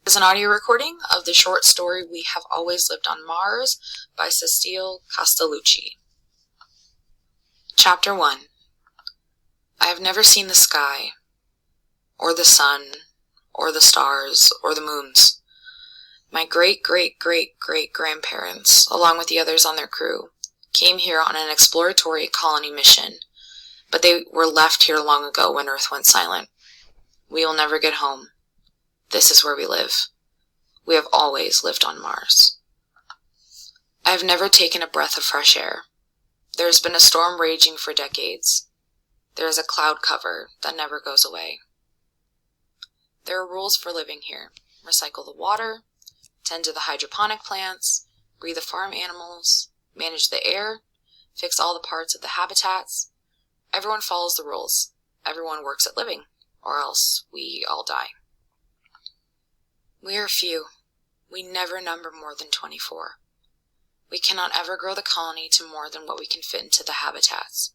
Is an audio recording of the short story We Have Always Lived on Mars by Castellucci. Chapter 1. I have never seen the sky, or the sun, or the stars, or the moons. My great-great-great-great-grandparents, along with the others on their crew, came here on an exploratory colony mission, but they were left here long ago when Earth went silent. We will never get home. This is where we live. We have always lived on Mars. I have never taken a breath of fresh air. There has been a storm raging for decades. There is a cloud cover that never goes away. There are rules for living here. Recycle the water, tend to the hydroponic plants, breed the farm animals, manage the air, fix all the parts of the habitats. Everyone follows the rules. Everyone works at living, or else we all die. We are few. We never number more than 24. We cannot ever grow the colony to more than what we can fit into the habitats.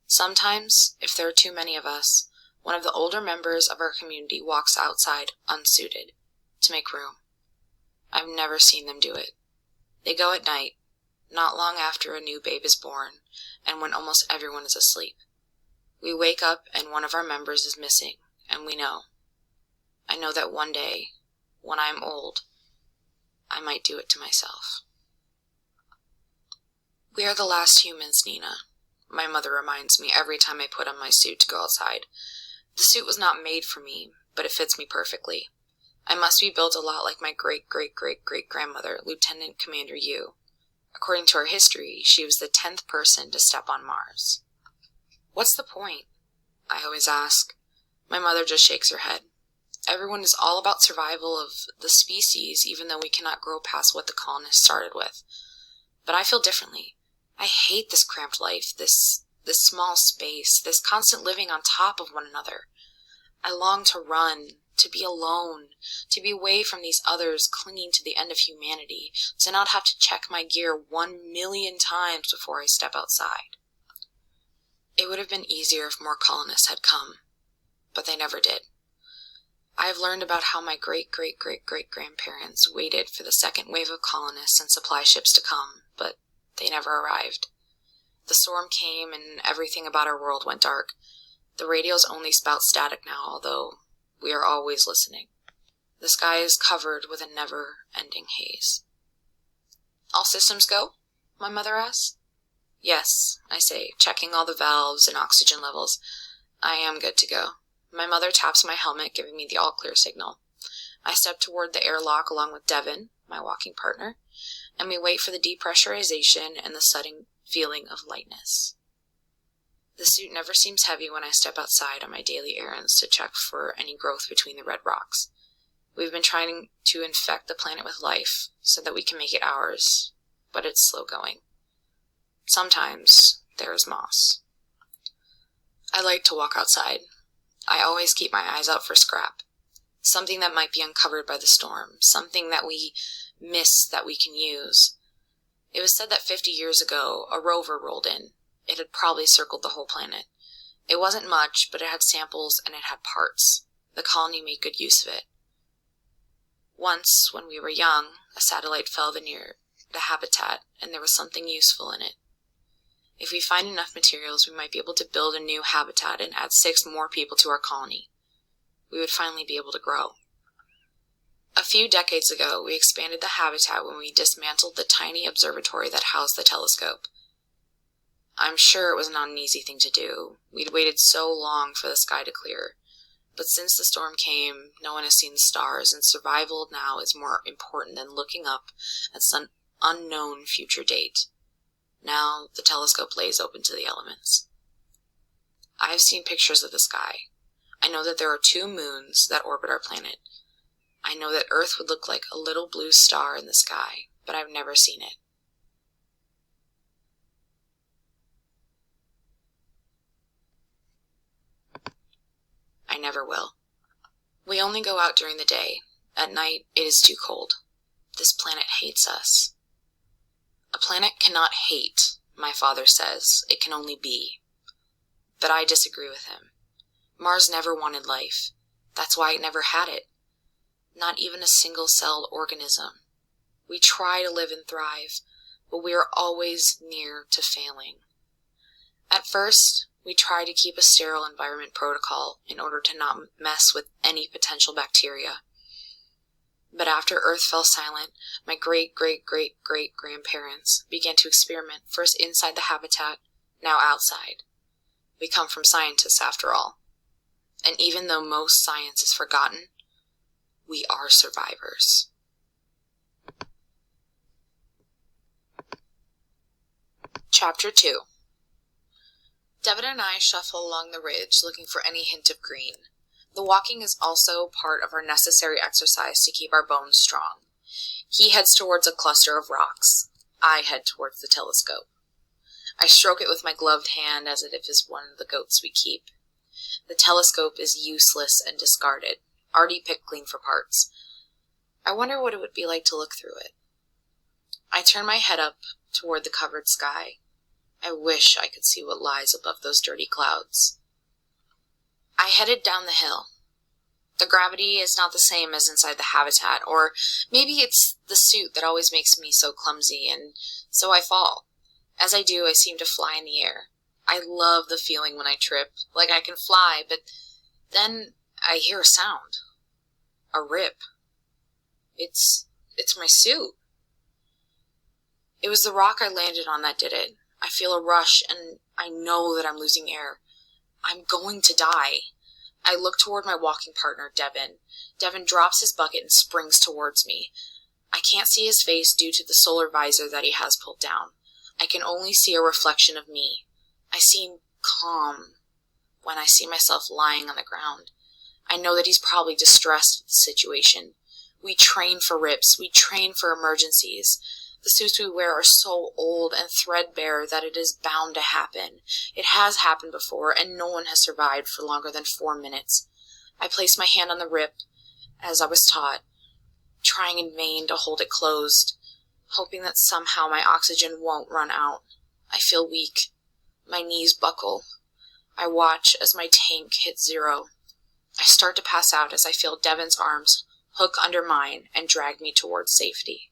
Sometimes, if there are too many of us, one of the older members of our community walks outside unsuited to make room. I've never seen them do it. They go at night, not long after a new babe is born, and when almost everyone is asleep. We wake up and one of our members is missing, and we know. I know that one day, when I am old, I might do it to myself. We are the last humans, Nina. My mother reminds me every time I put on my suit to go outside. The suit was not made for me, but it fits me perfectly. I must be built a lot like my great-great-great-great-grandmother, Lieutenant Commander Yu. According to our history, she was the 10th person to step on Mars. What's the point? I always ask. My mother just shakes her head. Everyone is all about survival of the species, even though we cannot grow past what the colonists started with. But I feel differently. I hate this cramped life, this small space, this constant living on top of one another. I long to run, to be alone, to be away from these others clinging to the end of humanity, to not have to check my gear 1,000,000 times before I step outside. It would have been easier if more colonists had come, but they never did. I have learned about how my great-great-great-great-grandparents waited for the second wave of colonists and supply ships to come, but they never arrived. The storm came and everything about our world went dark. The radios only spout static now, although we are always listening. The sky is covered with a never-ending haze. All systems go? My mother asks. Yes, I say, checking all the valves and oxygen levels. I am good to go. My mother taps my helmet, giving me the all-clear signal. I step toward the airlock along with Devin, my walking partner, and we wait for the depressurization and the sudden feeling of lightness. The suit never seems heavy when I step outside on my daily errands to check for any growth between the red rocks. We've been trying to infect the planet with life so that we can make it ours, but it's slow going. Sometimes there is moss. I like to walk outside. I always keep my eyes out for scrap. Something that might be uncovered by the storm. Something that we miss that we can use. It was said that 50 years ago, a rover rolled in. It had probably circled the whole planet. It wasn't much, but it had samples and it had parts. The colony made good use of it. Once, when we were young, a satellite fell near the habitat, and there was something useful in it. If we find enough materials, we might be able to build a new habitat and add 6 more people to our colony. We would finally be able to grow. A few decades ago, we expanded the habitat when we dismantled the tiny observatory that housed the telescope. I'm sure it was not an easy thing to do. We'd waited so long for the sky to clear. But since the storm came, no one has seen the stars, and survival now is more important than looking up at some unknown future date. Now, the telescope lays open to the elements. I have seen pictures of the sky. I know that there are 2 moons that orbit our planet. I know that Earth would look like a little blue star in the sky, but I've never seen it. I never will. We only go out during the day. At night, it is too cold. This planet hates us. A planet cannot hate, my father says. It can only be. But I disagree with him. Mars never wanted life. That's why it never had it. not even a single-celled organism. We try to live and thrive, but we are always near to failing. At first, we try to keep a sterile environment protocol in order to not mess with any potential bacteria. But after Earth fell silent, my great-great-great-great-grandparents began to experiment, first inside the habitat, now outside. We come from scientists, after all. And even though most science is forgotten, we are survivors. Chapter 2. Devin and I shuffle along the ridge looking for any hint of green. The walking is also part of our necessary exercise to keep our bones strong. He heads towards a cluster of rocks. I head towards the telescope. I stroke it with my gloved hand as if it is one of the goats we keep. The telescope is useless and discarded, already picked clean for parts. I wonder what it would be like to look through it. I turn my head up toward the covered sky. I wish I could see what lies above those dirty clouds. I headed down the hill. The gravity is not the same as inside the habitat, or maybe it's the suit that always makes me so clumsy, and so I fall. As I do, I seem to fly in the air. I love the feeling when I trip, like I can fly, but then I hear a sound. A rip. It's my suit. It was the rock I landed on that did it. I feel a rush, and I know that I'm losing air. I'm going to die. I look toward my walking partner, Devin. Devin drops his bucket and springs towards me. I can't see his face due to the solar visor that he has pulled down. I can only see a reflection of me. I seem calm when I see myself lying on the ground. I know that he's probably distressed with the situation. We train for rips. We train for emergencies. The suits we wear are so old and threadbare that it is bound to happen. It has happened before, and no one has survived for longer than 4 minutes. I place my hand on the rip, as I was taught, trying in vain to hold it closed, hoping that somehow my oxygen won't run out. I feel weak. My knees buckle. I watch as my tank hits 0. I start to pass out as I feel Devin's arms hook under mine and drag me towards safety.